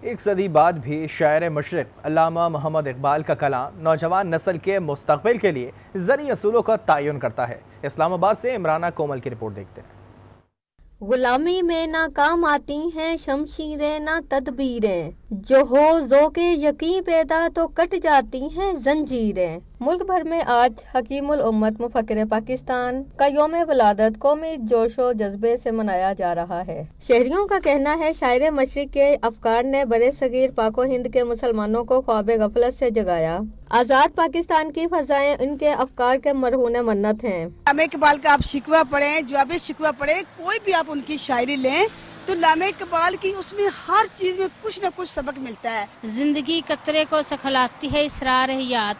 ایک صدی بعد بھی شاعر مشرق علامہ محمد اقبال کا کلام نوجوان نسل کے مستقبل کے لیے زرعی اصولوں کا تعین کرتا ہے۔ اسلام آباد سے عمرانہ کومل کی رپورٹ دیکھتے ہیں۔ غلامی میں نہ کام آتی ہیں شمشیریں نہ تدبیریں، جو ہو ذوق یقین پیدا تو کٹ جاتی ہیں زنجیریں۔ ملک بھر میں آج حکیم الامت مفکر پاکستان کا یوم ولادت قومی جوش و جذبے سے منایا جا رہا ہے۔ شہریوں کا کہنا ہے شاعر مشرق کے افکار نے برِ صغیر پاک و ہند کے مسلمانوں کو خواب غفلت سے جگایا۔ آزاد پاکستان کی فضائیں ان کے افکار کے مرہون منت ہیں۔ علامہ اقبال کا آپ شکوہ پڑھیں، جواب شکوہ پڑھیں، کوئی بھی آپ ان کی شاعری لیں تو علامہ اقبال کی اس میں ہر چیز میں کچھ نہ کچھ سبق ملتا ہے۔ زندگی قطرے کو سکھلاتی ہے اسرار یاد،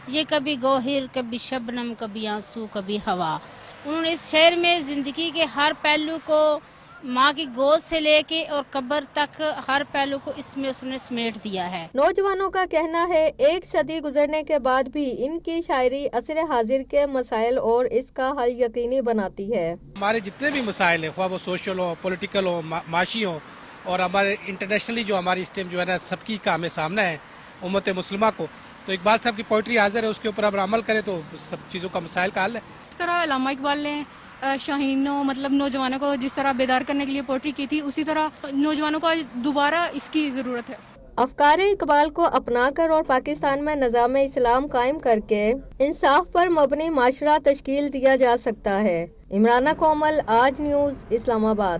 یہ کبھی گوہر کبھی شبنم کبھی آنسو کبھی ہوا۔ انہوں نے اس شعر میں زندگی کے ہر پہلو کو ماں کی گود سے لے کے اور قبر تک ہر پہلو کو اس میں نے سمیٹ دیا ہے۔ نوجوانوں کا کہنا ہے ایک صدی گزرنے کے بعد بھی ان کی شاعری عصر حاضر کے مسائل اور اس کا حل یقینی بناتی ہے۔ ہمارے جتنے بھی مسائل ہیں، خواہ وہ سوشل ہوں، پولیٹیکل ہوں، معاشی ہوں، اور ہمارے انٹرنیشنلی جو ہماری اس ٹائم جو ہے نا سب کی کا ہمیں سامنا ہے امت مسلمہ کو، تو اقبال صاحب کی پوئٹری حاضر ہے، اس کے اوپر اب عمل کرے تو سب چیزوں کا مسائل کا حل ہے۔ اس طرح علامہ اقبال نے شاہینوں مطلب نوجوانوں کو جس طرح بیدار کرنے کے لیے پوئٹری کی تھی، اسی طرح نوجوانوں کو دوبارہ اس کی ضرورت ہے۔ افکار اقبال کو اپنا کر اور پاکستان میں نظام اسلام قائم کر کے انصاف پر مبنی معاشرہ تشکیل دیا جا سکتا ہے۔ عمرانہ کومل، آج نیوز، اسلام آباد۔